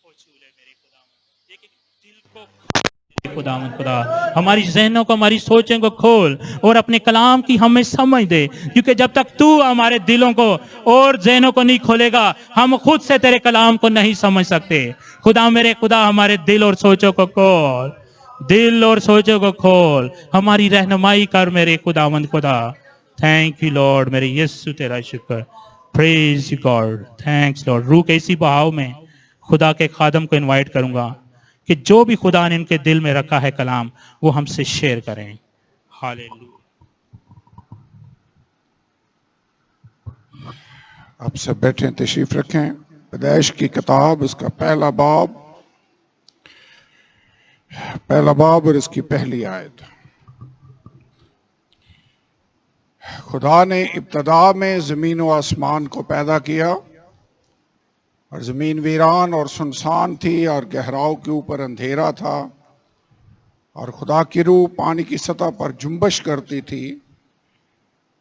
کو چھو لے میرے خدا، ایک دل کو خدا ہماری ذہنوں کو، ہماری سوچوں کو کھول اور اپنے کلام کی ہمیں سمجھ دے، کیونکہ جب تک تو ہمارے دلوں کو اور ذہنوں کو نہیں کھولے گا ہم خود سے تیرے کلام کو نہیں سمجھ سکتے۔ خدا میرے خدا ہمارے دل اور سوچوں کو کھول، دل اور سوچوں کو کھول، ہماری رہنمائی کر میرے خداوند خدا۔ تھینک یو لارڈ، میرے یسوع تیرا شکر، پریز یو گاڈ، تھینکس لارڈ۔ روح کے اسی بہاؤ میں خدا کے خادم کو انوائٹ کروں گا کہ جو بھی خدا نے ان کے دل میں رکھا ہے کلام وہ ہم سے شیئر کریں۔ ہاللیلویہ۔ آپ سب بیٹھیں، تشریف رکھیں۔ پیدائش کی کتاب، اس کا پہلا باب اور اس کی پہلی آیت۔ خدا نے ابتدا میں زمین و آسمان کو پیدا کیا، اور زمین ویران اور سنسان تھی اور گہراؤ کے اوپر اندھیرا تھا، اور خدا کی روح پانی کی سطح پر جنبش کرتی تھی،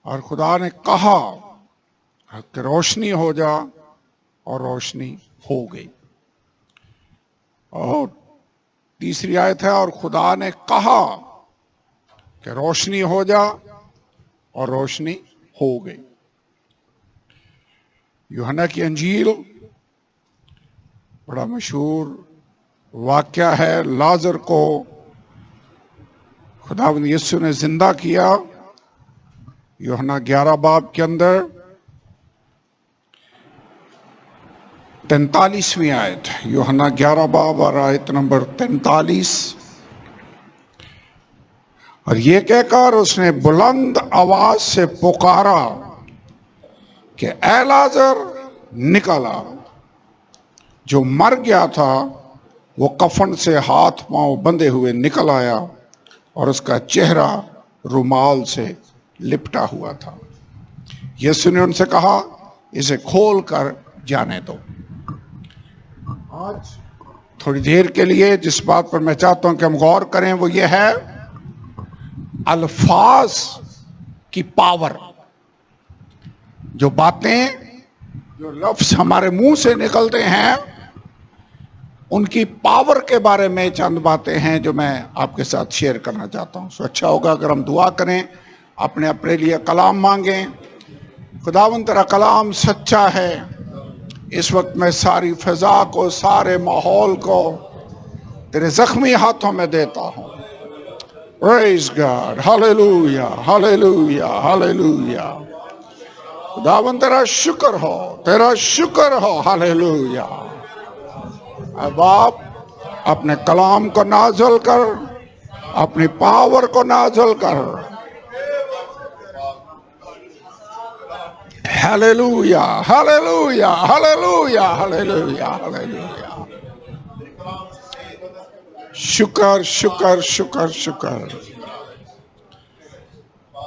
اور خدا نے کہا کہ روشنی ہو جا، اور روشنی ہو گئی۔ اور تیسری آیت ہے، اور خدا نے کہا کہ روشنی ہو جا، اور روشنی ہو گئی۔ یوحنا کی انجیل بڑا مشہور واقعہ ہے، لازر کو خداوند یسوع نے زندہ کیا۔ یوحنا 11 باب کے اندر 43ویں آیت، یوحنا 11 باب اور آیت نمبر 43۔ اور یہ کہہ کر اس نے بلند آواز سے پکارا کہ اے لازر نکل آ۔ جو مر گیا تھا وہ کفن سے ہاتھ پاؤں بندھے ہوئے نکل آیا، اور اس کا چہرہ رومال سے لپٹا ہوا تھا۔ یسوع نے ان سے کہا اسے کھول کر جانے دو۔ آج تھوڑی دیر کے لیے جس بات پر میں چاہتا ہوں کہ ہم غور کریں وہ یہ ہے الفاظ کی پاور۔ جو باتیں، جو لفظ ہمارے منہ سے نکلتے ہیں، ان کی پاور کے بارے میں چند باتیں ہیں جو میں آپ کے ساتھ شیئر کرنا چاہتا ہوں۔ اچھا ہوگا اگر ہم دعا کریں، اپنے لیے کلام مانگیں۔ خداوند تیرا کلام سچا ہے۔ اس وقت میں ساری فضا کو، سارے ماحول کو تیرے زخمی ہاتھوں میں دیتا ہوں۔ پریز گاڈ، ہاللیلویہ، ہاللیلویہ، ہاللیلویہ۔ خداوند تیرا شکر ہو، تیرا شکر ہو، ہاللیلویہ۔ اے باپ، اپنے کلام کو نازل کر، اپنی پاور کو نازل کر۔ ہاللیلویہ، ہاللیلویہ، ہاللیلویہ، ہاللیلویہ، ہاللیلویہ۔ شکر، شکر، شکر، شکر۔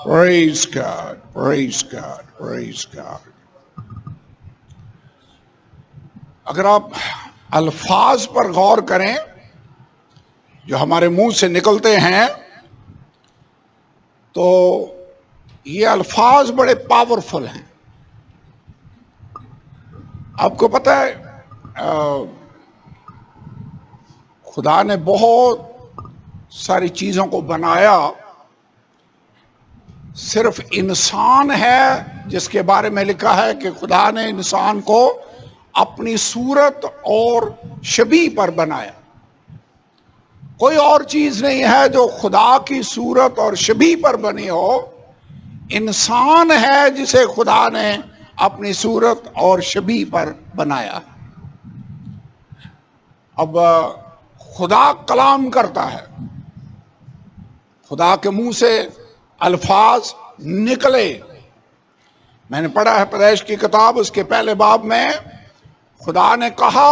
پریز گاڈ، پریز گاڈ، پریز گاڈ۔ اگر آپ الفاظ پر غور کریں جو ہمارے منہ سے نکلتے ہیں، تو یہ الفاظ بڑے پاورفل ہیں۔ آپ کو پتہ ہے خدا نے بہت ساری چیزوں کو بنایا، صرف انسان ہے جس کے بارے میں لکھا ہے کہ خدا نے انسان کو اپنی صورت اور شبیہ پر بنایا۔ کوئی اور چیز نہیں ہے جو خدا کی صورت اور شبیہ پر بنی ہو۔ انسان ہے جسے خدا نے اپنی صورت اور شبیہ پر بنایا۔ اب خدا کلام کرتا ہے، خدا کے منہ سے الفاظ نکلے۔ میں نے پڑھا ہے پیدائش کی کتاب، اس کے پہلے باب میں خدا نے کہا،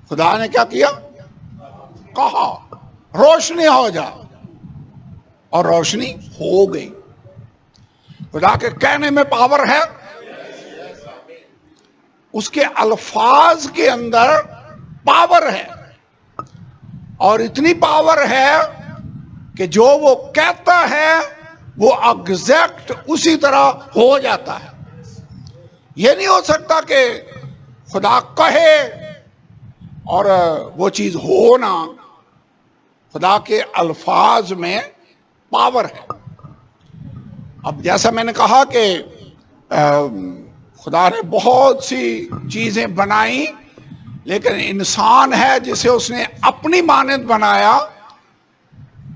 خدا نے کیا کیا؟ کہا روشنی ہو جا، اور روشنی ہو گئی۔ خدا کے کہنے میں پاور ہے، اس کے الفاظ کے اندر پاور ہے، اور اتنی پاور ہے کہ جو وہ کہتا ہے وہ ایگزیکٹ اسی طرح ہو جاتا ہے۔ یہ نہیں ہو سکتا کہ خدا کہے اور وہ چیز ہونا، خدا کے الفاظ میں پاور ہے. اب جیسا میں نے کہا کہ خدا نے بہت سی چیزیں بنائی، لیکن انسان ہے جسے اس نے اپنی مانند بنایا.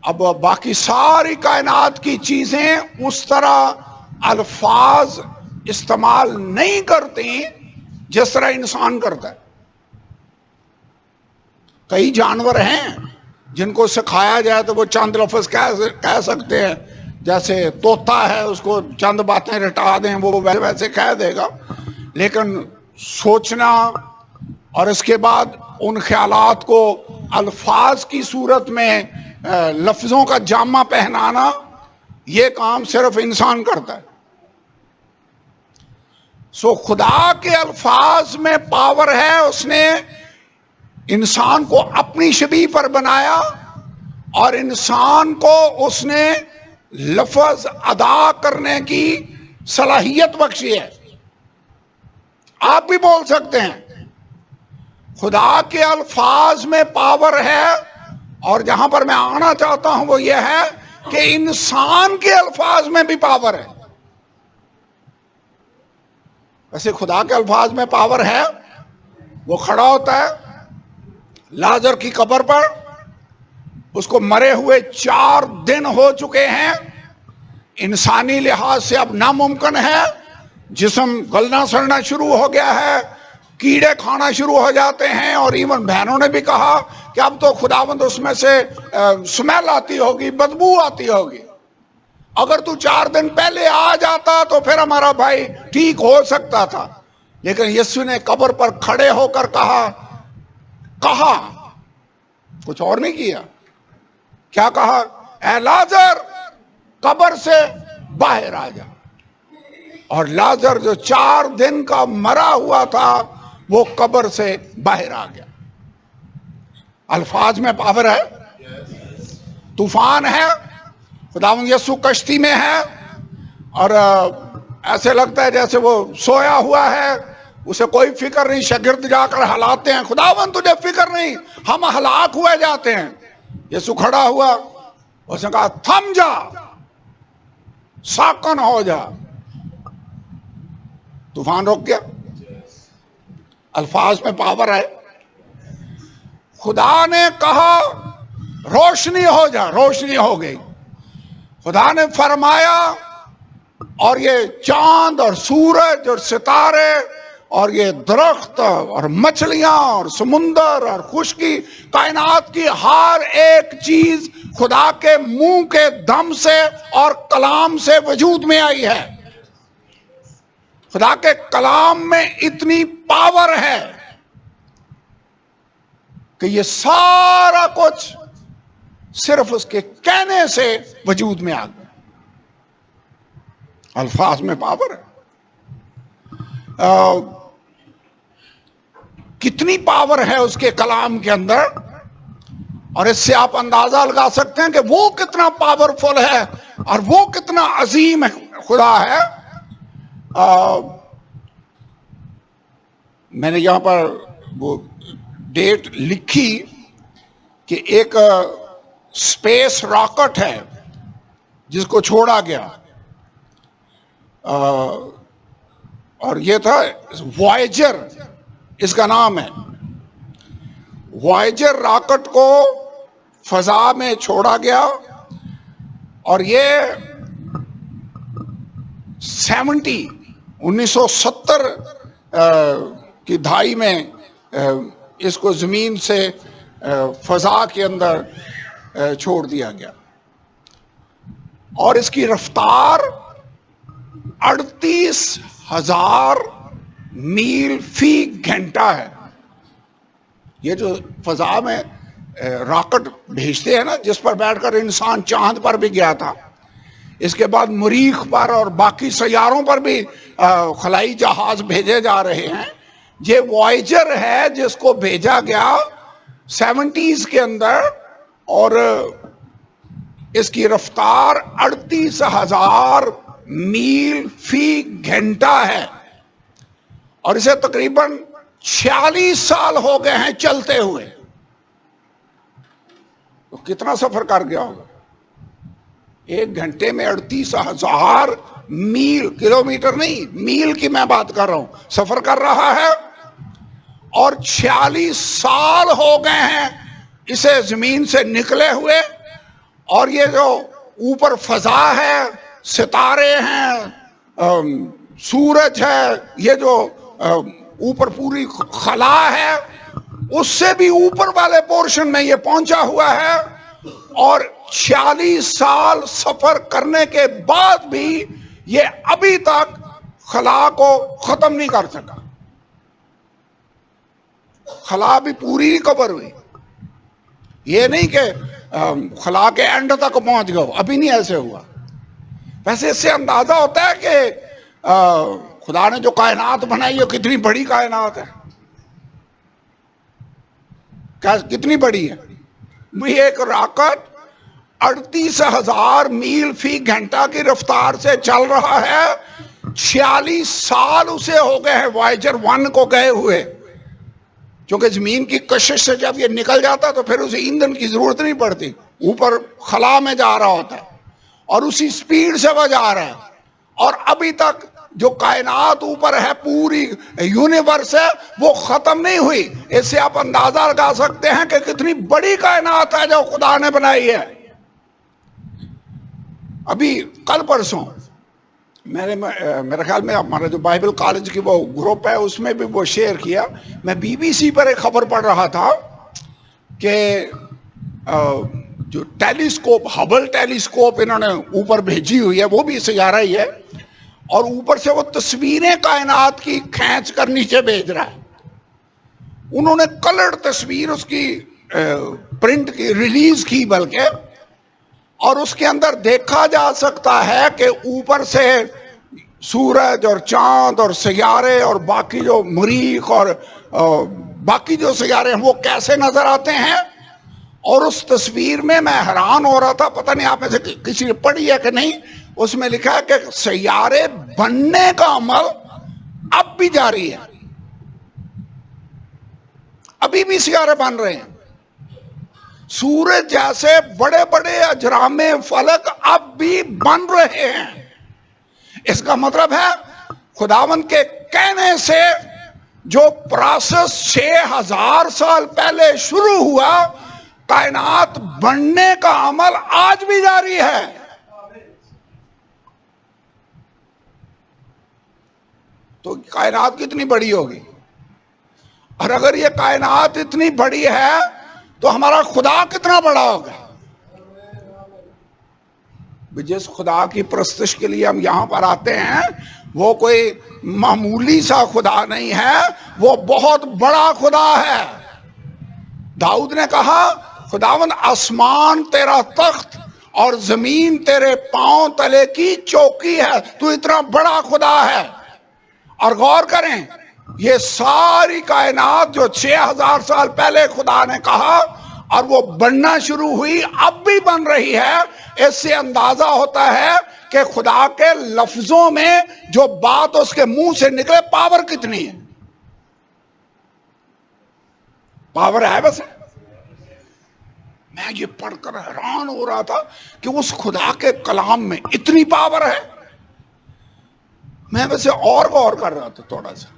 اب باقی ساری کائنات کی چیزیں اس طرح الفاظ استعمال نہیں کرتی جس طرح انسان کرتا ہے. کئی جانور ہیں جن کو سکھایا جائے تو وہ چند لفظ کہہ سکتے ہیں. جیسے طوطا ہے، اس کو چند باتیں رٹا دیں وہ ویسے کہہ دے گا، لیکن سوچنا اور اس کے بعد ان خیالات کو الفاظ کی صورت میں لفظوں کا جامہ پہنانا، یہ کام صرف انسان کرتا ہے. سو خدا کے الفاظ میں پاور ہے. اس نے انسان کو اپنی شبیہ پر بنایا اور انسان کو اس نے لفظ ادا کرنے کی صلاحیت بخشی ہے. آپ بھی بول سکتے ہیں. خدا کے الفاظ میں پاور ہے، اور جہاں پر میں آنا چاہتا ہوں وہ یہ ہے کہ انسان کے الفاظ میں بھی پاور ہے. ویسے خدا کے الفاظ میں پاور ہے. وہ کھڑا ہوتا ہے لازر کی قبر پر، اس کو مرے ہوئے 4 دن ہو چکے ہیں. انسانی لحاظ سے اب ناممکن ہے. جسم گلنا سڑنا شروع ہو گیا ہے، کیڑے کھانا شروع ہو جاتے ہیں، اور ایون بہنوں نے بھی کہا کہ اب تو خداوند اس میں سے سمیل آتی ہوگی، بدبو آتی ہوگی. اگر تو 4 دن پہلے آ جاتا تو پھر ہمارا بھائی ٹھیک ہو سکتا تھا. لیکن یسوع نے قبر پر کھڑے ہو کر کہا کچھ اور نہیں کیا. کیا کہا؟ اے لازر قبر سے باہر آ جا. اور لازر جو 4 دن کا مرا ہوا تھا وہ قبر سے باہر آ گیا. الفاظ میں پاور ہے. طوفان ہے، خداوند یسوع کشتی میں ہے، اور ایسے لگتا ہے جیسے وہ سویا ہوا ہے، اسے کوئی فکر نہیں. شاگرد جا کر ہلاتے ہیں، خداوند تجھے فکر نہیں، ہم ہلاک ہوئے جاتے ہیں. یسوع کھڑا ہوا، اس نے کہا تھم جا، ساکن ہو جا. طوفان رک گیا. الفاظ میں پاور ہے. خدا نے کہا روشنی ہو جا، روشنی ہو گئی. خدا نے فرمایا، اور یہ چاند اور سورج اور ستارے اور یہ درخت اور مچھلیاں اور سمندر اور خشکی، کائنات کی ہر ایک چیز خدا کے منہ کے دم سے اور کلام سے وجود میں آئی ہے. خدا کے کلام میں اتنی پاور ہے کہ یہ سارا کچھ صرف اس کے کہنے سے وجود میں آ گیا. الفاظ میں پاور ہے. کتنی پاور ہے اس کے کلام کے اندر، اور اس سے آپ اندازہ لگا سکتے ہیں کہ وہ کتنا پاورفل ہے اور وہ کتنا عظیم خدا ہے. میں نے یہاں پر وہ ڈیٹ لکھی کہ ایک اسپیس راکٹ ہے جس کو چھوڑا گیا، اور یہ تھا وائجر، اس کا نام ہے. وائجر راکٹ کو فضا میں چھوڑا گیا، اور یہ 1970 کی دہائی میں اس کو زمین سے فضا کے اندر چھوڑ دیا گیا، اور اس کی رفتار 38,000 میل فی گھنٹہ ہے. یہ جو فضا میں راکٹ بھیجتے ہیں نا، جس پر بیٹھ کر انسان چاند پر بھی گیا تھا، اس کے بعد مریخ پر اور باقی سیاروں پر بھی خلائی جہاز بھیجے جا رہے ہیں. یہ وائجر ہے جس کو بھیجا گیا 70s کے اندر، اور اس کی رفتار 38,000 میل فی گھنٹہ ہے، اور اسے تقریباً 46 سال ہو گئے ہیں چلتے ہوئے. تو کتنا سفر کر گیا ہوگا؟ 1 گھنٹے میں 38,000 میل، کلومیٹر نہیں، میل کی میں بات کر رہا ہوں، سفر کر رہا ہے. اور 46 سال ہو گئے ہیں اسے زمین سے نکلے ہوئے. اور یہ جو اوپر فضا ہے، ستارے ہیں، سورج ہے، یہ جو اوپر پوری خلا ہے، اس سے بھی اوپر والے پورشن میں یہ پہنچا ہوا ہے. اور 46 سال سفر کرنے کے بعد بھی یہ ابھی تک خلا کو ختم نہیں کر سکا. خلا بھی پوری نہیں کور ہوئی. یہ نہیں کہ خلا کے اینڈ تک پہنچ گئے، ابھی نہیں ایسے ہوا. ویسے اس سے اندازہ ہوتا ہے کہ خدا نے جو کائنات بنائی ہے کتنی بڑی کائنات ہے. کتنی بڑی ہے. ایک راکٹ 38,000 میل فی گھنٹہ کی رفتار سے چل رہا ہے. 46 سال اسے ہو گئے ہیں وائجر 1 کو گئے ہوئے. کیونکہ زمین کی کشش سے جب یہ نکل جاتا تو پھر اسے ایندھن کی ضرورت نہیں پڑتی، اوپر خلا میں جا رہا ہوتا ہے اور اسی سپیڈ سے وہ جا رہا ہے. اور ابھی تک جو کائنات اوپر ہے، پوری یونیورس ہے، وہ ختم نہیں ہوئی. اس سے آپ اندازہ لگا سکتے ہیں کہ کتنی بڑی کائنات ہے جو خدا نے بنائی ہے. ابھی کل پرسوں میرے خیال میں ہمارا جو بائبل کالج کی وہ گروپ ہے اس میں بھی وہ شیئر کیا. میں BBC پر ایک خبر پڑھ رہا تھا کہ جو ٹیلیسکوپ، ہبل ٹیلیسکوپ انہوں نے اوپر بھیجی ہوئی ہے، وہ بھی سیارہ ہی ہے، اور اوپر سے وہ تصویریں کائنات کی کھینچ کر نیچے بھیج رہا ہے. انہوں نے کلرڈ تصویر اس کی پرنٹ کی ریلیز کی بلکہ، اور اس کے اندر دیکھا جا سکتا ہے کہ اوپر سے سورج اور چاند اور سیارے اور باقی جو مریخ اور باقی جو سیارے ہیں وہ کیسے نظر آتے ہیں. اور اس تصویر میں حیران ہو رہا تھا، پتہ نہیں آپ میں سے کسی نے پڑھی ہے کہ نہیں، اس میں لکھا ہے کہ سیارے بننے کا عمل اب بھی جاری ہے. ابھی بھی سیارے بن رہے ہیں. سورج جیسے بڑے بڑے اجرام فلک اب بھی بن رہے ہیں. اس کا مطلب ہے خداوند کے کہنے سے جو پروسیس 6,000 سال پہلے شروع ہوا، کائنات بننے کا عمل آج بھی جاری ہے. تو کائنات کتنی بڑی ہوگی. اور اگر یہ کائنات اتنی بڑی ہے تو ہمارا خدا کتنا بڑا ہوگا. جس خدا کی پرستش کے لیے ہم یہاں پر آتے ہیں وہ کوئی معمولی سا خدا نہیں ہے، وہ بہت بڑا خدا ہے. داؤد نے کہا خداوند آسمان تیرا تخت اور زمین تیرے پاؤں تلے کی چوکی ہے. تو اتنا بڑا خدا ہے. اور غور کریں، یہ ساری کائنات جو 6,000 سال پہلے خدا نے کہا اور وہ بننا شروع ہوئی، اب بھی بن رہی ہے. اس سے اندازہ ہوتا ہے کہ خدا کے لفظوں میں جو بات اس کے منہ سے نکلے پاور کتنی ہے. پاور ہے. بس میں یہ پڑھ کر حیران ہو رہا تھا کہ اس خدا کے کلام میں اتنی پاور ہے. میں ویسے اور غور کر رہا تھا تھوڑا سا.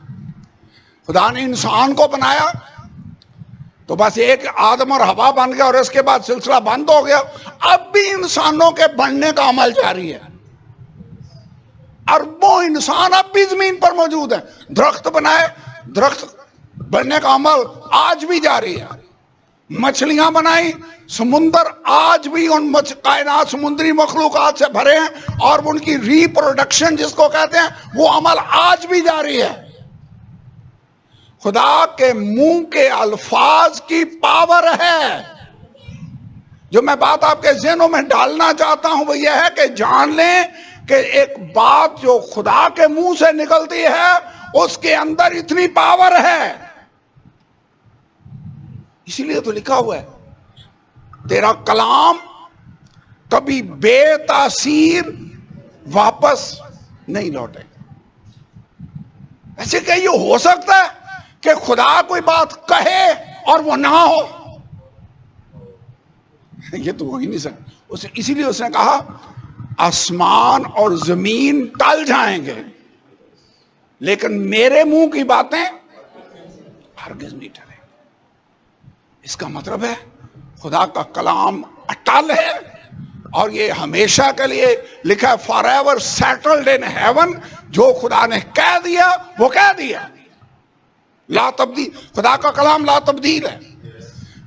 خدا نے انسان کو بنایا تو بس ایک آدم اور حوا بن گیا اور اس کے بعد سلسلہ بند ہو گیا. اب بھی انسانوں کے بننے کا عمل جاری ہے. اربوں انسان اب بھی زمین پر موجود ہیں. درخت بنائے، درخت بننے کا عمل آج بھی جاری ہے. مچھلیاں بنائی، سمندر آج بھی ان کائنات سمندری مخلوقات سے بھرے ہیں اور ان کی ری پروڈکشن جس کو کہتے ہیں وہ عمل آج بھی جاری ہے. خدا کے منہ کے الفاظ کی پاور ہے. جو میں بات آپ کے ذہنوں میں ڈالنا چاہتا ہوں وہ یہ ہے کہ جان لیں کہ ایک بات جو خدا کے منہ سے نکلتی ہے اس کے اندر اتنی پاور ہے. اسی لیے تو لکھا ہوا ہے تیرا کلام کبھی بے تاثیر واپس نہیں لوٹے. ایسے کہ یہ ہو سکتا ہے کہ خدا کوئی بات کہے اور وہ نہ ہو؟ یہ تو ہو ہی نہیں سکتا. اسی لیے اس نے کہا آسمان اور زمین ٹل جائیں گے لیکن میرے منہ کی باتیں ہرگز نہیں ٹلیں گی. اس کا مطلب ہے خدا کا کلام اٹل ہے اور یہ ہمیشہ کے لیے لکھا ہے forever settled in heaven. جو خدا نے کہہ دیا وہ کہہ دیا, لا تبدیل. خدا کا کلام لا تبدیل ہے.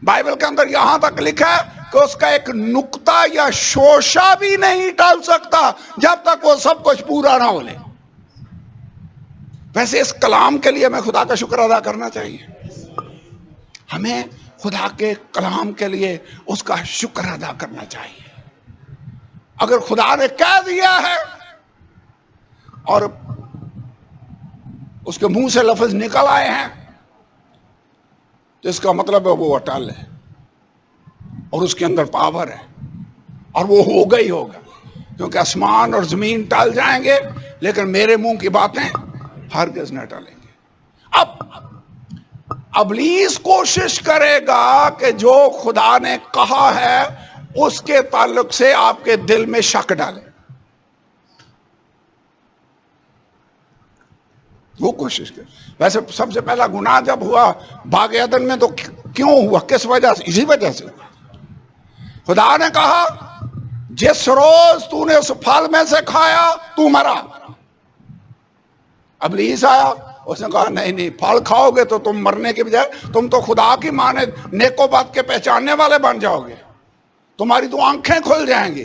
بائبل کے اندر یہاں تک لکھا ہے کہ اس کا ایک نقطہ یا شوشہ بھی نہیں ٹل سکتا جب تک وہ سب کچھ پورا نہ ہو لے. ویسے اس کلام کے لیے ہمیں خدا کا شکر ادا کرنا چاہیے. ہمیں خدا کے کلام کے لیے اس کا شکر ادا کرنا چاہیے. اگر خدا نے کہہ دیا ہے اور اس کے منہ سے لفظ نکل آئے ہیں تو اس کا مطلب ہے وہ اٹل ہے اور اس کے اندر پاور ہے اور وہ ہوگا ہی ہوگا, کیونکہ آسمان اور زمین ٹل جائیں گے لیکن میرے منہ کی باتیں ہرگز نہ ٹلیں گے. اب ابلیس کوشش کرے گا کہ جو خدا نے کہا ہے اس کے تعلق سے آپ کے دل میں شک ڈالے. وہ کوشش کرے. ویسے سب سے پہلا گناہ جب ہوا باغ عدن میں تو کیوں ہوا, کس وجہ سے؟ اسی وجہ سے. خدا نے کہا جس روز تو نے اس پھل میں سے کھایا تو مرا. ابلیس آیا, اس نے کہا نہیں پھل کھاؤ گے تو تم مرنے کے بجائے تم تو خدا کی مانند نیک و بد کے پہچاننے والے بن جاؤ گے, تمہاری تو آنکھیں کھل جائیں گی.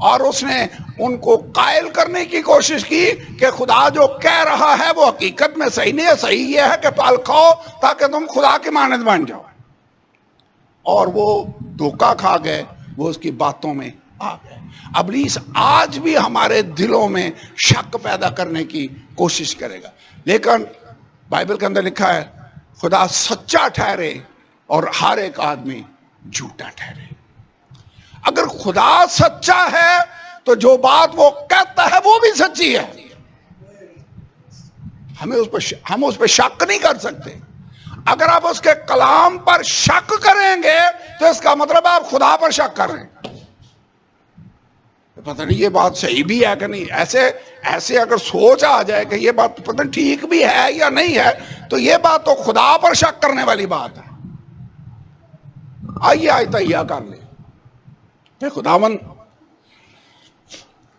اور اس نے ان کو قائل کرنے کی کوشش کی کہ خدا جو کہہ رہا ہے وہ حقیقت میں صحیح نہیں ہے. صحیح یہ ہے کہ پھل کھاؤ تاکہ تم خدا کی مانند بن جاؤ. اور وہ دھوکہ کھا گئے, وہ اس کی باتوں میں آ گئے. ابلیس آج بھی ہمارے دلوں میں شک پیدا کرنے کی کوشش کرے گا, لیکن بائبل کے اندر لکھا ہے خدا سچا ٹھہرے اور ہر ایک آدمی جھوٹا ٹھہرے. اگر خدا سچا ہے تو جو بات وہ کہتا ہے وہ بھی سچی ہے. ہم اس پہ شک نہیں کر سکتے. اگر آپ اس کے کلام پر شک کریں گے تو اس کا مطلب آپ خدا پر شک کر رہے ہیں. پتہ نہیں یہ بات صحیح بھی ہے کہ نہیں. ایسے اگر سوچ آ جائے کہ یہ بات پتہ نہیں ٹھیک بھی ہے یا نہیں ہے تو یہ بات تو خدا پر شک کرنے والی بات ہے. آئیے تہیا کر لیں کہ خداوند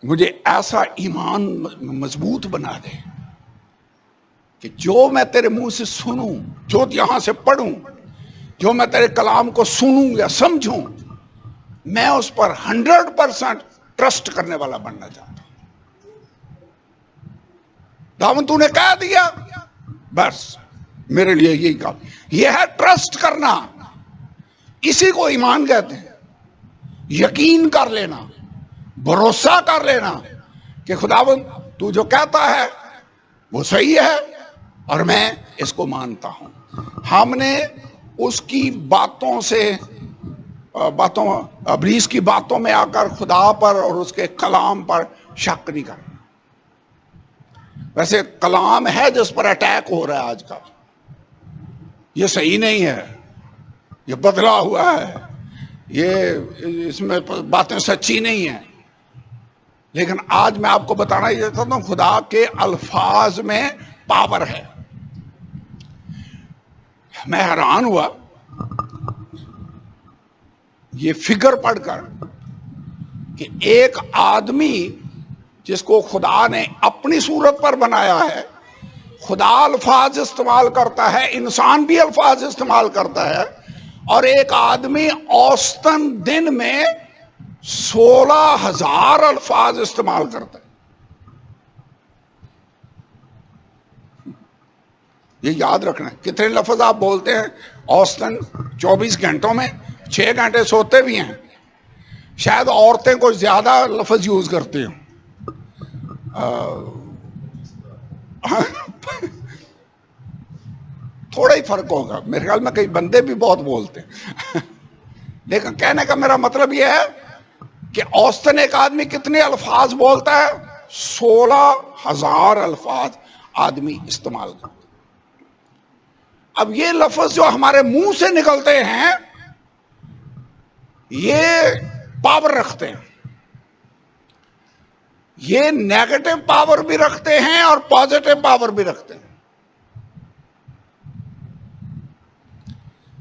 مجھے ایسا ایمان مضبوط بنا دے کہ جو میں تیرے منہ سے سنوں, جو یہاں سے پڑھوں, جو میں تیرے کلام کو سنوں یا سمجھوں, میں اس پر 100% ٹرسٹ کرنے والا بننا چاہتا ہوں. خداوند تو نے کہہ دیا, بس میرے لیے یہی کام. یہ ہے ٹرسٹ کرنا. اسی کو ایمان کہتے ہیں. یقین کر لینا, بھروسہ کر لینا کہ خداوند تو جو کہتا ہے وہ صحیح ہے اور میں اس کو مانتا ہوں. ہم نے اس کی باتوں سے ابلیس کی باتوں میں آ کر خدا پر اور اس کے کلام پر شک نہیں کرنا. ویسے کلام ہے جس پر اٹیک ہو رہا ہے آج کل, یہ صحیح نہیں ہے, یہ بدلا ہوا ہے, یہ اس میں باتیں سچی نہیں ہیں. لیکن آج میں آپ کو بتانا یہ چاہتا ہوں خدا کے الفاظ میں پاور ہے. میں حیران ہوا یہ فگر پڑھ کر کہ ایک آدمی جس کو خدا نے اپنی صورت پر بنایا ہے, خدا الفاظ استعمال کرتا ہے, انسان بھی الفاظ استعمال کرتا ہے, اور ایک آدمی اوسطاً دن میں 16,000 الفاظ استعمال کرتا ہے. یہ یاد رکھنا ہے. کتنے لفظ آپ بولتے ہیں اوسطاً 24 گھنٹوں میں؟ 6 گھنٹے سوتے بھی ہیں. شاید عورتیں کچھ زیادہ لفظ یوز کرتی ہیں. تھوڑا ہی فرق ہوگا میرے خیال میں, کئی بندے بھی بہت بولتے ہیں. لیکن کہنے کا میرا مطلب یہ ہے کہ اوسطاً ایک آدمی کتنے الفاظ بولتا ہے؟ 16,000 الفاظ آدمی استعمال کرتا ہے. اب یہ لفظ جو ہمارے منہ سے نکلتے ہیں یہ پاور رکھتے ہیں، یہ نیگیٹو پاور بھی رکھتے ہیں اور پازیٹو پاور بھی رکھتے ہیں۔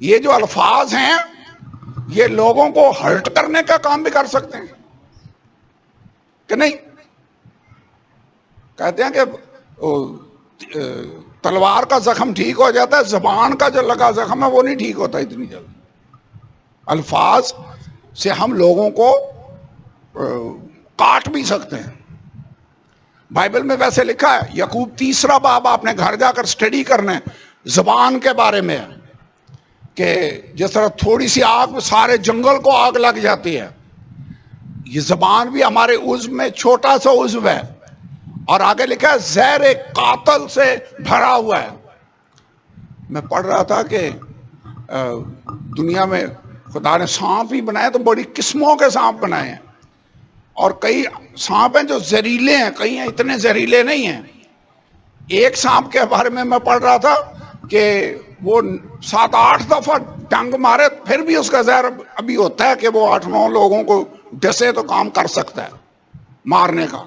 یہ جو الفاظ ہیں یہ لوگوں کو ہرٹ کرنے کا کام بھی کر سکتے ہیں کہ نہیں؟ کہتے ہیں کہ تلوار کا زخم ٹھیک ہو جاتا ہے، زبان کا جو لگا زخم ہے وہ نہیں ٹھیک ہوتا اتنی جلدی۔ الفاظ سے ہم لوگوں کو کاٹ بھی سکتے ہیں۔ بائبل میں ویسے لکھا ہے، یعقوب 3 باب آپ نے گھر جا کر سٹڈی کرنا ہے، زبان کے بارے میں، کہ جس طرح تھوڑی سی آگ سارے جنگل کو آگ لگ جاتی ہے، یہ زبان بھی ہمارے عضو میں چھوٹا سا عضو ہے، اور آگے لکھا ہے زہر قاتل سے بھرا ہوا ہے۔ میں پڑھ رہا تھا کہ دنیا میں خدا نے سانپ ہی بنائے تو بڑی قسموں کے سانپ بنائے ہیں، اور کئی سانپ ہیں جو زہریلے ہیں، کئی ہیں اتنے زہریلے نہیں ہیں۔ ایک سانپ کے بارے میں پڑھ رہا تھا کہ وہ 7-8 دفعہ ڈنگ مارے پھر بھی اس کا زہر ابھی ہوتا ہے کہ وہ 8-9 لوگوں کو ڈسے تو کام کر سکتا ہے مارنے کا،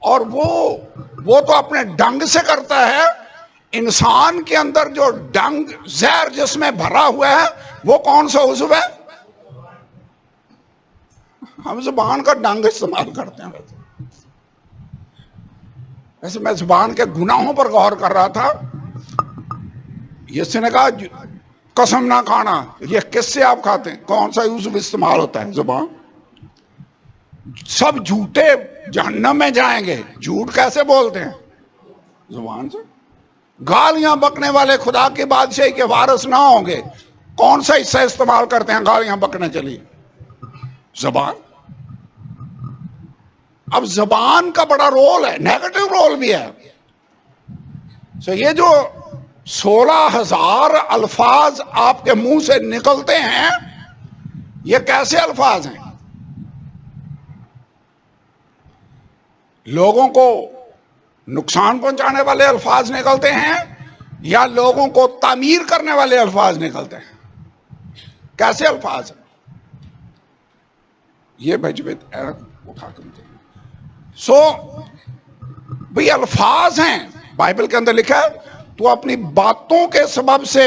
اور وہ تو اپنے ڈنگ سے کرتا ہے۔ انسان کے اندر جو ڈنگ زہر جس میں بھرا ہوا ہے وہ کون سا عضو ہے؟ ہم زبان کا ڈنگ استعمال کرتے ہیں۔ ویسے میں زبان کے گناہوں پر غور کر رہا تھا، نے کہا قسم نہ کھانا، یہ کس سے آپ کھاتے ہیں؟ کون سا عضو استعمال ہوتا ہے؟ زبان۔ سب جھوٹے جہنم میں جائیں گے، جھوٹ کیسے بولتے ہیں؟ زبان سے۔ گالیاں بکنے والے خدا کی بادشاہی کے وارث نہ ہوں گے، کون سا حصہ استعمال کرتے ہیں گالیاں بکنے کے لیے؟ زبان۔ اب زبان کا بڑا رول ہے، نیگیٹو رول بھی ہے۔ یہ جو 16,000 الفاظ آپ کے منہ سے نکلتے ہیں، یہ کیسے الفاظ ہیں؟ لوگوں کو نقصان پہنچانے والے الفاظ نکلتے ہیں یا لوگوں کو تعمیر کرنے والے الفاظ نکلتے ہیں؟ کیسے الفاظ ہیں یہ؟ اٹھا کر بھئی الفاظ ہیں، بائبل کے اندر لکھا ہے تو اپنی باتوں کے سبب سے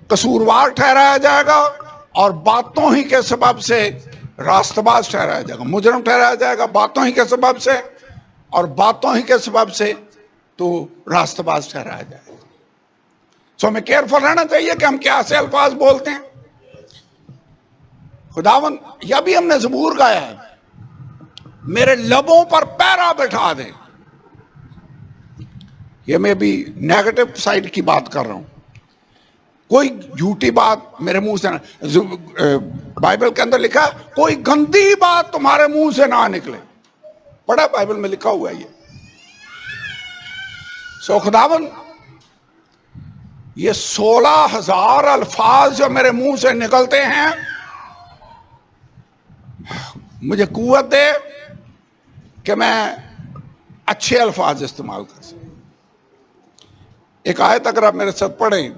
قصوروار ٹھہرایا جائے گا، اور باتوں ہی کے سبب سے راست باز ٹھہرایا جائے گا، مجرم ٹھہرایا جائے گا باتوں ہی کے سبب سے، اور باتوں ہی کے سبب سے تو راست باز ٹھہرایا جائے گا۔ ہمیں کیئرفل رہنا چاہیے کہ ہم کیا سے الفاظ بولتے ہیں۔ خداوند، یا بھی ہم نے زبور گایا ہے، میرے لبوں پر پیرا بٹھا دے۔ یہ میں بھی نیگیٹو سائڈ کی بات کر رہا ہوں، کوئی جھوٹی بات میرے منہ سے نہ، بائبل کے اندر لکھا ہے کوئی گندی بات تمہارے منہ سے نہ نکلے، پڑھا بائبل میں لکھا ہوا ہے یہ۔ خداوند، یہ 16,000 الفاظ جو میرے منہ سے نکلتے ہیں، مجھے قوت دے کہ میں اچھے الفاظ استعمال کر سکوں۔ ایک آیت اگر آپ میرے ساتھ پڑھیں،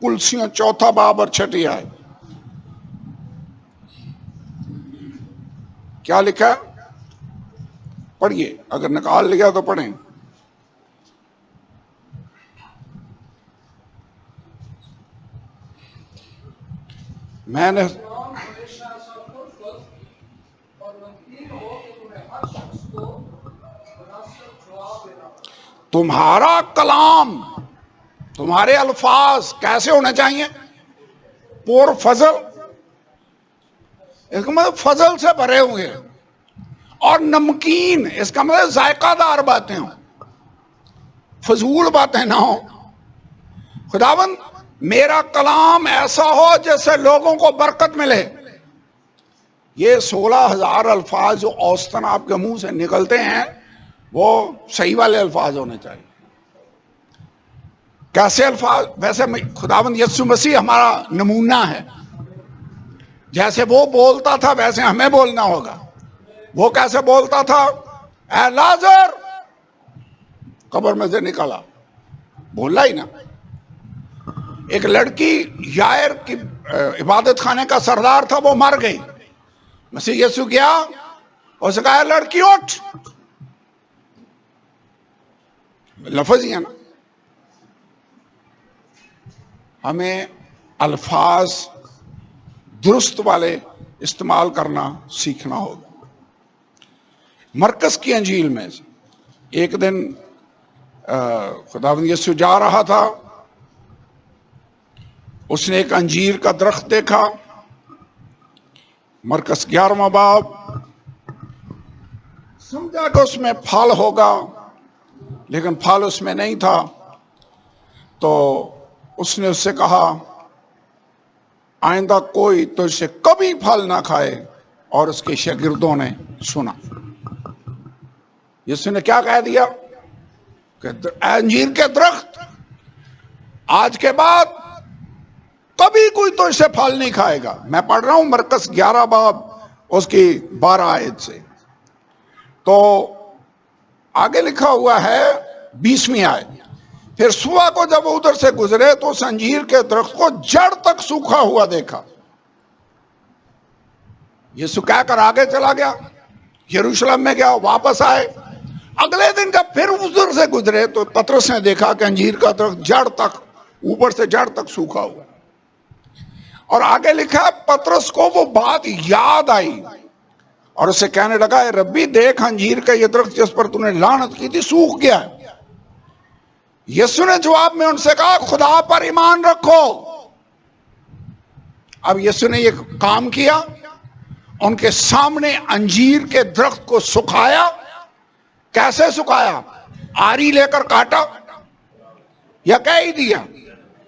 کلسیوں 4 باب اور 6 آیت، کیا لکھا ہے؟ پڑھیے، اگر نکال لیا تو پڑھیں۔ میں نے تمہارا کلام، تمہارے الفاظ کیسے ہونے چاہیے؟ پور فضل، اس کا مطلب فضل سے بھرے ہوئے، اور نمکین، اس کا مطلب ذائقہ دار باتیں ہوں، فضول باتیں نہ ہوں۔ خداوند، میرا کلام ایسا ہو جس سے لوگوں کو برکت ملے۔ یہ 16,000 الفاظ جو اوسطاً آپ کے منہ سے نکلتے ہیں وہ صحیح والے الفاظ ہونے چاہیے۔ کیسے الفاظ؟ ویسے خداوند یسوع مسیح ہمارا نمونہ ہے، جیسے وہ بولتا تھا ویسے ہمیں بولنا ہوگا۔ وہ کیسے بولتا تھا؟ اے لازر، قبر میں سے نکلا، بولا ہی نا، ایک لڑکی یائر کی عبادت خانے کا سردار تھا، وہ مر گئی. مسیح یسوع گیا، اس نے کہا لڑکی اٹھ. لفظ ہی ہے نا. ہمیں الفاظ درست والے استعمال کرنا سیکھنا ہوگا. مرکز کی انجیل میں ایک دن خداوند یسوع جا رہا تھا، اس نے ایک انجیر کا درخت دیکھا. مرکز 11واں باب. سمجھا کہ اس میں پھل ہوگا، لیکن پھل اس میں نہیں تھا. تو اس نے اس سے کہا آئندہ کوئی تجھ سے کبھی پھل نہ کھائے. اور اس کے شاگردوں نے سنا. یسوع نے کیا کہہ دیا کہ انجیر کے درخت آج کے بعد کبھی کوئی تجھ سے پھل نہیں کھائے گا. میں پڑھ رہا ہوں مرکز 11 باب اس کی 12 آیت سے. تو آگے لکھا ہوا ہے 20ویں آیت. پھر صبح کو جب وہ ادھر سے گزرے تو اس انجیر کے درخت کو جڑ تک سوکھا ہوا دیکھا. یسوع کہہ کر آگے چلا گیا، یروشلم میں گیا، واپس آئے. اگلے دن جب پھر ادھر سے گزرے تو پطرس نے دیکھا کہ انجیر کا درخت جڑ تک، اوپر سے جڑ تک سوکھا ہوا. اور آگے لکھا ہے پطرس کو وہ بات یاد آئی اور اسے کہنے لگا اے ربی دیکھ انجیر کا یہ درخت جس پر تو نے لعنت کی تھی سوکھ گیا ہے. یسوع نے جواب میں ان سے کہا خدا پر ایمان رکھو. اب یسوع نے یہ کام کیا، ان کے سامنے انجیر کے درخت کو سکھایا. کیسے سکھایا؟ آری لے کر کاٹا یا کہہ ہی دیا؟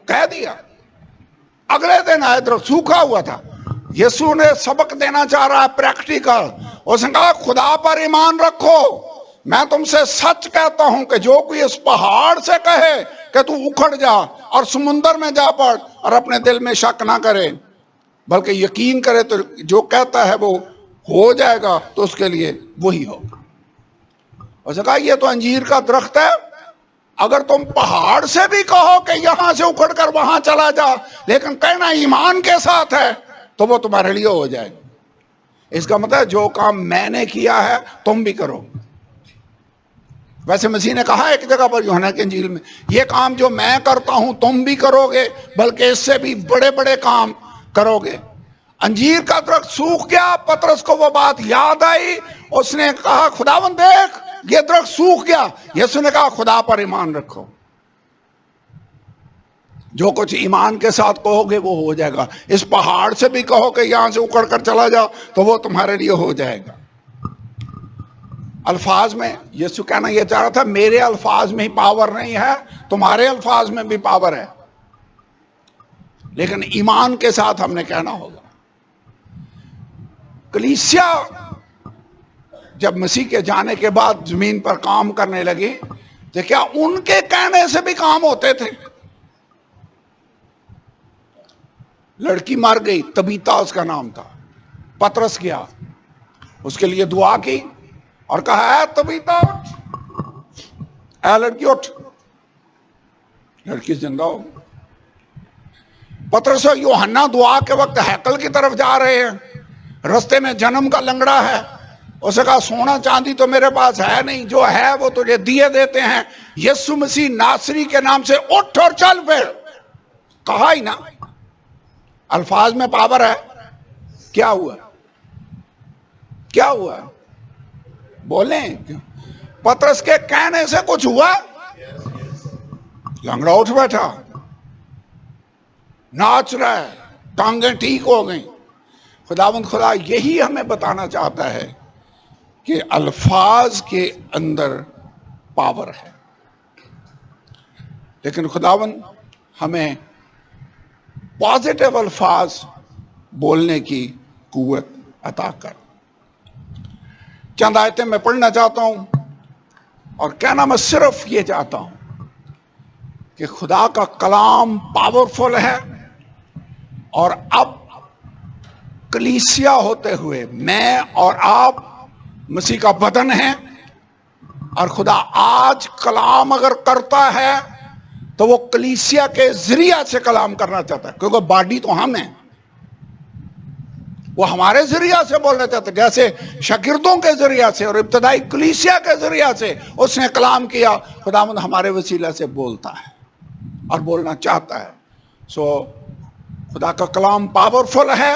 کہہ دیا. اگلے دن آئے درخت سوکھا ہوا تھا. یسوع نے سبق دینا چاہ رہا ہے پریکٹیکل. اس نے کہا خدا پر ایمان رکھو. میں تم سے سچ کہتا ہوں کہ جو کوئی اس پہاڑ سے کہے کہ تو اکھڑ جا اور سمندر میں جا پڑ اور اپنے دل میں شک نہ کرے بلکہ یقین کرے تو جو کہتا ہے وہ ہو جائے گا، تو اس کے لیے وہی ہوگا. اس نے کہا یہ تو انجیر کا درخت ہے، اگر تم پہاڑ سے بھی کہو کہ یہاں سے اکھڑ کر وہاں چلا جا لیکن کہنا ایمان کے ساتھ ہے تو وہ تمہارے لیے ہو جائے گا. اس کا مطلب جو کام میں نے کیا ہے تم بھی کرو. ویسے مسیح نے کہا ایک جگہ پر یوحنا کی انجیل میں یہ کام جو میں کرتا ہوں تم بھی کرو گے، بلکہ اس سے بھی بڑے بڑے کام کرو گے. انجیر کا درخت سوکھ گیا. پطرس کو وہ بات یاد آئی. اس نے کہا خداوند دیکھ یہ درخت سوکھ گیا. یسوع نے کہا خدا پر ایمان رکھو. جو کچھ ایمان کے ساتھ کہو گے وہ ہو جائے گا. اس پہاڑ سے بھی کہو کہ یہاں سے اکھڑ کر چلا جا تو وہ تمہارے لیے ہو جائے گا. الفاظ میں یسوع کہنا یہ چاہ رہا تھا میرے الفاظ میں ہی پاور نہیں ہے، تمہارے الفاظ میں بھی پاور ہے، لیکن ایمان کے ساتھ ہم نے کہنا ہوگا. کلیسیا جب مسیح کے جانے کے بعد زمین پر کام کرنے لگی تو کیا ان کے کہنے سے بھی کام ہوتے تھے؟ لڑکی مر گئی، تبیتا اس کا نام تھا. پطرس گیا، اس کے لیے دعا کی اور کہا اے تبیتا اٹھ، اے لڑکی اٹھ. لڑکی زندہ ہو. پطرس اور یوحنا دعا کے وقت ہیکل کی طرف جا رہے ہیں، رستے میں جنم کا لنگڑا ہے. اس نے کہا سونا چاندی تو میرے پاس ہے نہیں، جو ہے وہ تجھے دیے دیتے ہیں. یسوع مسیح ناصری کے نام سے اٹھ اور چل پھر. کہا ہی نا، الفاظ میں پاور ہے. کیا ہوا؟ کیا ہوا؟ بولیں. پطرس کے کہنے سے کچھ ہوا؟ لنگڑا اٹھ بیٹھا، ناچ رہا ہے، ٹانگیں ٹھیک ہو گئیں. خداوند خدا یہی ہمیں بتانا چاہتا ہے کہ الفاظ کے اندر پاور ہے. لیکن خداوند ہمیں پازیٹیو الفاظ بولنے کی قوت عطا کر. چند آیتیں میں پڑھنا چاہتا ہوں اور کہنا میں صرف یہ چاہتا ہوں کہ خدا کا کلام پاورفل ہے. اور اب کلیسیا ہوتے ہوئے میں اور آپ مسیح کا بدن ہیں، اور خدا آج کلام اگر کرتا ہے تو وہ کلیسیا کے ذریعہ سے کلام کرنا چاہتا ہے، کیونکہ باڈی تو ہم ہیں، وہ ہمارے ذریعہ سے بولنا چاہتا ہے، جیسے شاگردوں کے ذریعہ سے اور ابتدائی کلیسیا کے ذریعہ سے اس نے کلام کیا، خداوند ہمارے وسیلہ سے بولتا ہے اور بولنا چاہتا ہے۔ سو خدا کا کلام پاورفل ہے،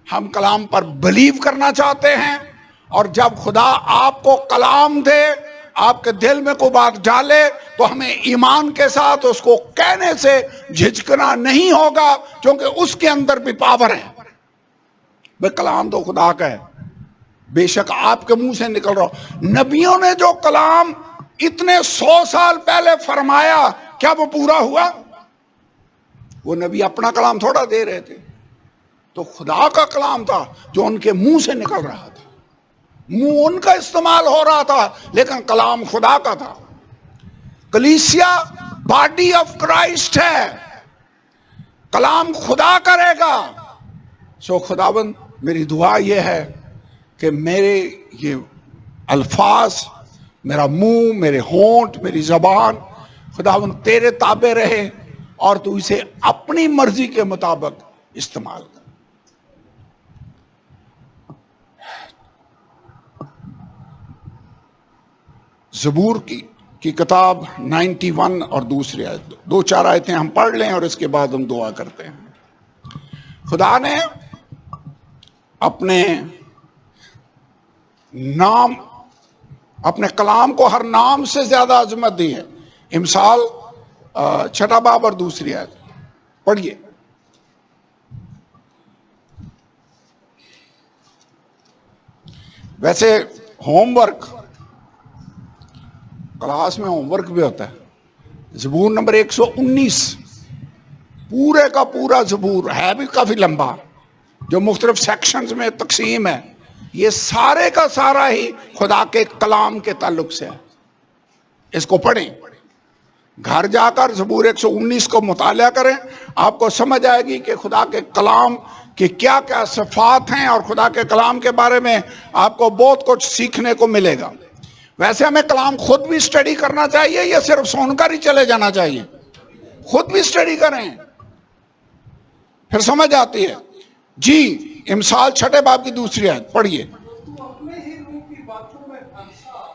ہم کلام پر بلیو کرنا چاہتے ہیں، اور جب خدا آپ کو کلام دے، آپ کے دل میں کوئی بات ڈالے، تو ہمیں ایمان کے ساتھ اس کو کہنے سے جھجکنا نہیں ہوگا، کیونکہ اس کے اندر بھی پاور ہے۔ بھئی کلام تو خدا کا ہے، بے شک آپ کے منہ سے نکل رہا ہو۔ نبیوں نے جو کلام اتنے 100 سال پہلے فرمایا، کیا وہ پورا ہوا؟ وہ نبی اپنا کلام تھوڑا دے رہے تھے، تو خدا کا کلام تھا جو ان کے منہ سے نکل رہا تھا، منہ ان کا استعمال ہو رہا تھا، لیکن کلام خدا کا تھا۔ کلیسیا باڈی آف کرائسٹ ہے، کلام خدا کرے گا۔ سو خداوند میری دعا یہ ہے کہ میرے یہ الفاظ، میرا منہ، میرے ہونٹ، میری زبان خداوند تیرے تابع رہے، اور تو اسے اپنی مرضی کے مطابق استعمال کر۔ زبور کی کتاب 91 اور دوسری آیت، 2-4 آیتیں ہم پڑھ لیں اور اس کے بعد ہم دعا کرتے ہیں۔ خدا نے اپنے نام، اپنے کلام کو ہر نام سے زیادہ عظمت دی ہے۔ امثال 6 باب اور دوسری آیت پڑھیے۔ ویسے ہوم ورک، کلاس میں ہوم ورک بھی ہوتا ہے۔ زبور نمبر 119 پورے کا پورا زبور ہے، بھی کافی لمبا، جو مختلف سیکشنز میں تقسیم ہے، یہ سارے کا سارا ہی خدا کے کلام کے تعلق سے ہے۔ اس کو پڑھیں، گھر جا کر زبور 119 کو مطالعہ کریں، آپ کو سمجھ آئے گی کہ خدا کے کلام کی کیا کیا صفات ہیں، اور خدا کے کلام کے بارے میں آپ کو بہت کچھ سیکھنے کو ملے گا۔ ویسے ہمیں کلام خود بھی اسٹڈی کرنا چاہیے یا صرف سن کر ہی چلے جانا چاہیے؟ خود بھی اسٹڈی کریں، پھر سمجھ آتی ہے۔ جی امثال 6 باب کی دوسری آیت پڑھیے۔ تو اپنے ہی روح کی باتوں میں پھنسا،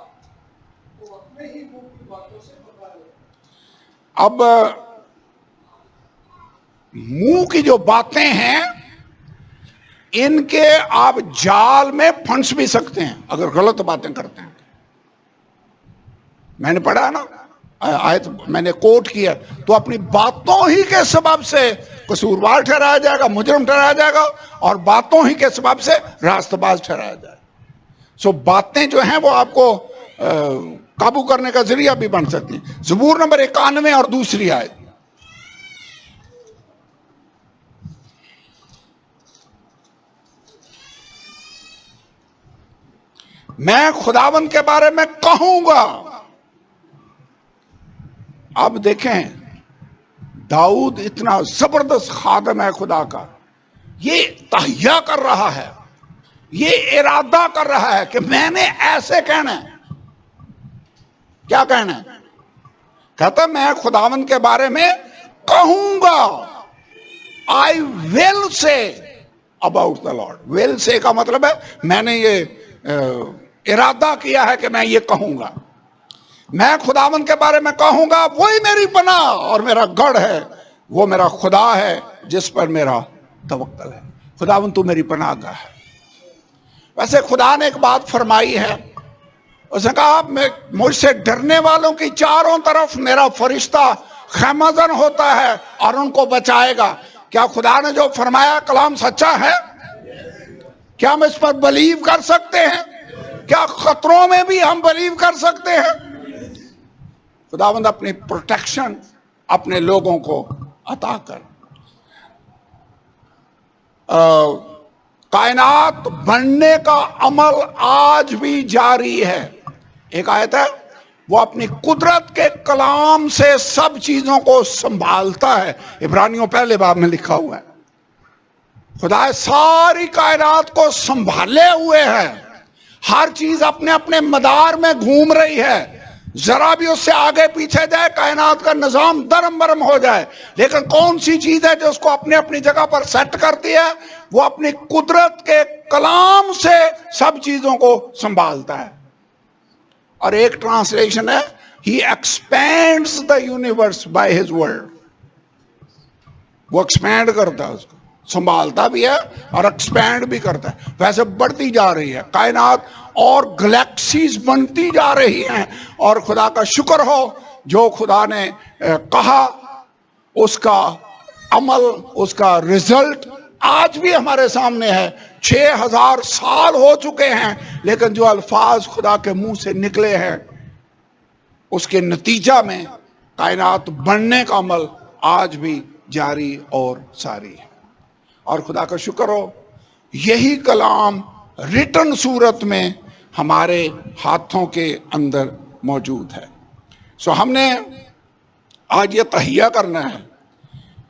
تو اپنے ہی روح کی باتوں سے پکارے۔ اب منہ کی جو باتیں ہیں، ان کے آپ جال میں پھنس بھی سکتے ہیں اگر غلط باتیں کرتے ہیں۔ میں نے پڑھا نا آیت، میں نے کوٹ کیا، تو اپنی باتوں ہی کے سبب سے قصوروار ٹھہرایا جائے گا، مجرم ٹھہرایا جائے گا، اور باتوں ہی کے سبب سے راست باز ٹھہرایا جائے گا۔ سو باتیں جو ہیں وہ آپ کو قابو کرنے کا ذریعہ بھی بن سکتی ہیں۔ زبور نمبر 91 اور دوسری آیت۔ میں خداوند کے بارے میں کہوں گا۔ اب دیکھیں، داؤد اتنا زبردست خادم ہے خدا کا، یہ تہیہ کر رہا ہے، یہ ارادہ کر رہا ہے کہ میں نے ایسے کہنا ہے۔ کیا کہنا ہے؟ کہتا میں خداوند کے بارے میں کہوں گا۔ I will say about the Lord۔ will say کا مطلب ہے میں نے یہ ارادہ کیا ہے کہ میں یہ کہوں گا۔ میں خداوند کے بارے میں کہوں گا، وہی میری پناہ اور میرا گڑھ ہے، وہ میرا خدا ہے جس پر میرا توکل ہے۔ خداوند تو میری پناہ گاہ ہے۔ ویسے خدا نے ایک بات فرمائی ہے، اس نے کہا مجھ سے ڈرنے والوں کی چاروں طرف میرا فرشتہ خیمہ زن ہوتا ہے اور ان کو بچائے گا۔ کیا خدا نے جو فرمایا کلام سچا ہے؟ کیا ہم اس پر بلیو کر سکتے ہیں؟ کیا خطروں میں بھی ہم بلیو کر سکتے ہیں؟ خداوند اپنی پروٹیکشن اپنے لوگوں کو عطا کر۔ کائنات بننے کا عمل آج بھی جاری ہے۔ ایک آیت ہے، وہ اپنی قدرت کے کلام سے سب چیزوں کو سنبھالتا ہے، عبرانیوں 1 باب میں لکھا ہوا ہے۔ خدا ساری کائنات کو سنبھالے ہوئے ہے، ہر چیز اپنے اپنے مدار میں گھوم رہی ہے۔ ذرا بھی اس سے آگے پیچھے جائے کائنات کا نظام درم برم ہو جائے، لیکن کون سی چیز ہے جو اس کو اپنے اپنی جگہ پر سیٹ کرتی ہے؟ وہ اپنی قدرت کے کلام سے سب چیزوں کو سنبھالتا ہے۔ اور ایک ٹرانسلیشن ہے He expands the universe by his word۔ وہ ایکسپینڈ کرتا ہے، اس کو سنبھالتا بھی ہے اور ایکسپینڈ بھی کرتا ہے۔ ویسے بڑھتی جا رہی ہے کائنات اور گلیکسیز بنتی جا رہی ہیں، اور خدا کا شکر ہو جو خدا نے کہا اس کا عمل، اس کا رزلٹ آج بھی ہمارے سامنے ہے۔ 6000 سال ہو چکے ہیں، لیکن جو الفاظ خدا کے منہ سے نکلے ہیں اس کے نتیجہ میں کائنات بننے کا عمل آج بھی جاری اور ساری ہے۔ اور خدا کا شکر ہو یہی کلام ریٹن صورت میں ہمارے ہاتھوں کے اندر موجود ہے۔ سو ہم نے آج یہ تہیہ کرنا ہے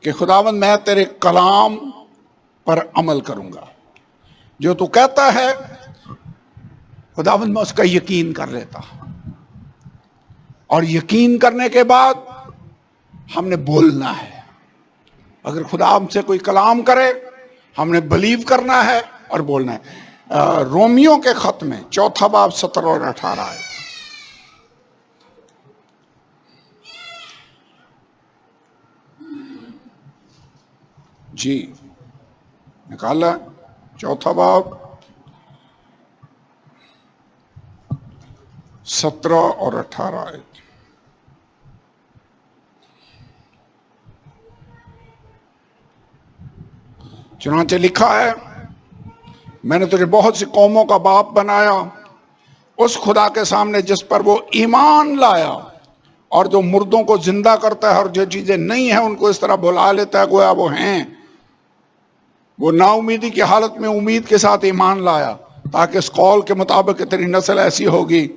کہ خداوند میں تیرے کلام پر عمل کروں گا، جو تو کہتا ہے خداوند میں اس کا یقین کر لیتا، اور یقین کرنے کے بعد ہم نے بولنا ہے۔ اگر خدا ہم سے کوئی کلام کرے ہم نے بلیو کرنا ہے اور بولنا ہے۔ رومیوں کے خط میں 4 باب 17 اور 18 ہے۔ جی نکالا 4 باب 17 اور 18 ہے۔ چنانچہ لکھا ہے، میں نے تجھے بہت سی قوموں کا باپ بنایا، اس خدا کے سامنے جس پر وہ ایمان لایا، اور جو مردوں کو زندہ کرتا ہے اور جو چیزیں نہیں ہیں ان کو اس طرح بلا لیتا ہے گویا وہ ہیں۔ وہ نا امیدی کی حالت میں امید کے ساتھ ایمان لایا، تاکہ اس قول کے مطابق کہ تیری نسل ایسی ہوگی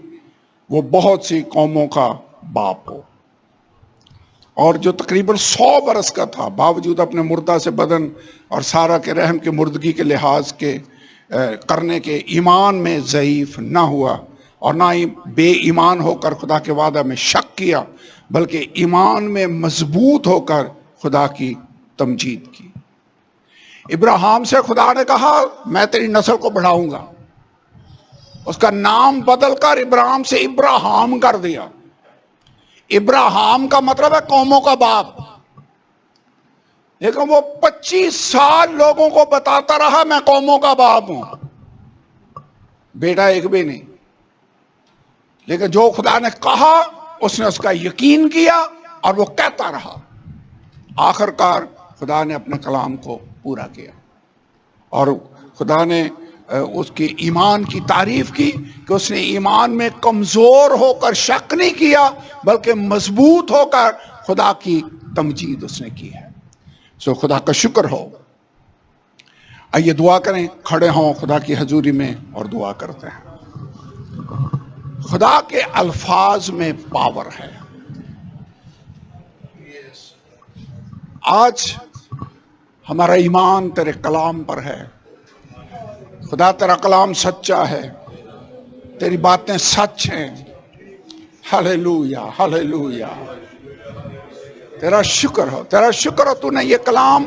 وہ بہت سی قوموں کا باپ ہو۔ اور جو تقریباً 100 برس کا تھا، باوجود اپنے مردہ سے بدن اور سارہ کے رحم کے مردگی کے لحاظ کے کرنے کے ایمان میں ضعیف نہ ہوا، اور نہ ہی بے ایمان ہو کر خدا کے وعدہ میں شک کیا، بلکہ ایمان میں مضبوط ہو کر خدا کی تمجید کی۔ ابراہیم سے خدا نے کہا میں تیری نسل کو بڑھاؤں گا، اس کا نام بدل کر ابراہیم سے ابراہام کر دیا۔ ابراہام کا مطلب ہے قوموں کا باپ، لیکن وہ 25 سال لوگوں کو بتاتا رہا میں قوموں کا باپ ہوں، بیٹا ایک بھی نہیں۔ لیکن جو خدا نے کہا اس نے اس کا یقین کیا اور وہ کہتا رہا۔ آخر کار خدا نے اپنے کلام کو پورا کیا، اور خدا نے اس کے ایمان کی تعریف کی کہ اس نے ایمان میں کمزور ہو کر شک نہیں کیا، بلکہ مضبوط ہو کر خدا کی تمجید اس نے کی ہے۔ سو خدا کا شکر ہو۔ آئیے دعا کریں، کھڑے ہوں خدا کی حضوری میں اور دعا کرتے ہیں۔ خدا کے الفاظ میں پاور ہے۔ آج ہمارا ایمان تیرے کلام پر ہے۔ خدا تیرا کلام سچا ہے، تیری باتیں سچ ہیں۔ ہلیلویا ہلیلویا، تیرا شکر ہو، تیرا شکر ہو، تو نے یہ کلام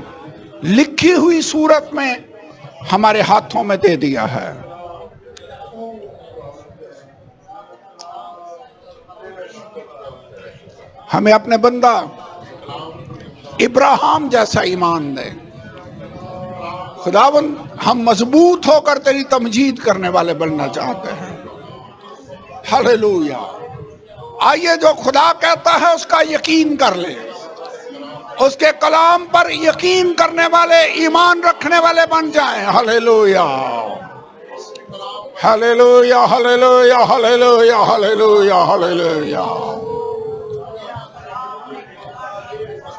لکھی ہوئی صورت میں ہمارے ہاتھوں میں دے دیا ہے۔ ہمیں اپنے بندہ ابراہیم جیسا ایمان دے خداوند، ہم مضبوط ہو کر تیری تمجید کرنے والے بننا چاہتے ہیں۔ ہلیلویا۔ آئیے جو خدا کہتا ہے اس کا یقین کر لے، اس کے کلام پر یقین کرنے والے، ایمان رکھنے والے بن جائیں۔ ہلیلویا ہلیلویا ہلیلویا ہلیلویا ہلیلویا ہلیلویا۔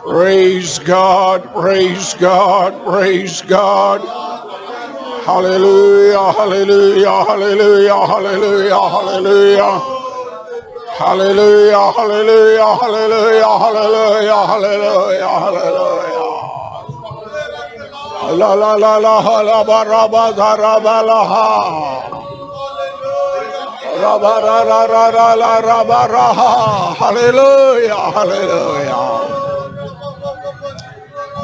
Praise God, praise God, praise God. Hallelujah, hallelujah, hallelujah, hallelujah, hallelujah. Hallelujah, hallelujah, hallelujah, hallelujah, hallelujah, hallelujah. La la la la la ba ra ba za ra ba la ha. Rabba ra ra ra ra la rabba ra. Hallelujah, hallelujah.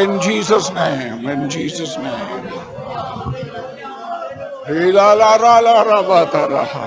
In Jesus' name, in Jesus' name. La la la la la ba ta raha.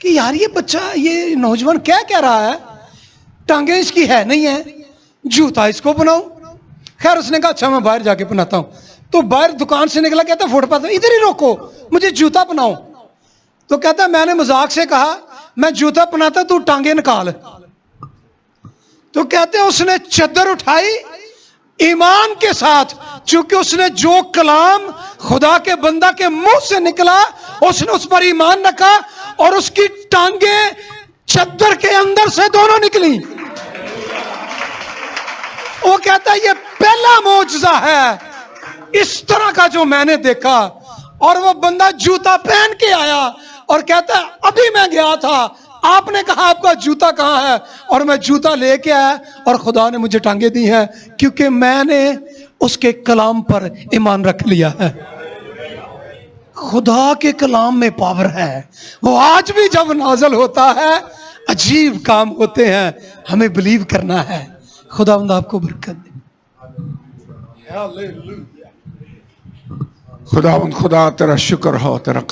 کہ یار یہ بچہ یہ نوجوان کیا رہا ہے, ٹانگیں اس کی ہے نہیں ہے, جوتا اس کو بناؤں. خیر اس نے کہا اچھا میں باہر جا کے بناتا ہوں. تو باہر دکان سے نکلا, کہتا فٹ پاتھ ادھر ہی روکو مجھے جوتا بناؤ. تو کہتا میں نے مذاق سے کہا میں جوتا بناتا تو ٹانگیں نکال. تو کہتے اس نے چادر اٹھائی ایمان کے ساتھ, چونکہ اس نے جو کلام خدا کے بندہ کے منہ سے نکلا اس نے اس پر ایمان رکھا, اور اس کی ٹانگیں چادر کے اندر سے دونوں نکلی. وہ کہتا ہے یہ پہلا معجزہ ہے اس طرح کا جو میں نے دیکھا. اور وہ بندہ جوتا پہن کے آیا اور کہتا ہے ابھی میں گیا تھا, آپ نے کہا آپ کا جوتا کہاں ہے, اور میں جوتا لے کے آیا اور خدا نے مجھے ٹانگیں دی ہیں کیونکہ میں نے اس کے کلام پر ایمان رکھ لیا ہے. خدا کے کلام میں پاور ہے, وہ آج بھی جب نازل ہوتا ہے عجیب کام ہوتے ہیں, ہمیں بلیو کرنا ہے. خدا آپ کو برکت دے. خدا تیرا شکر ہو, تیرا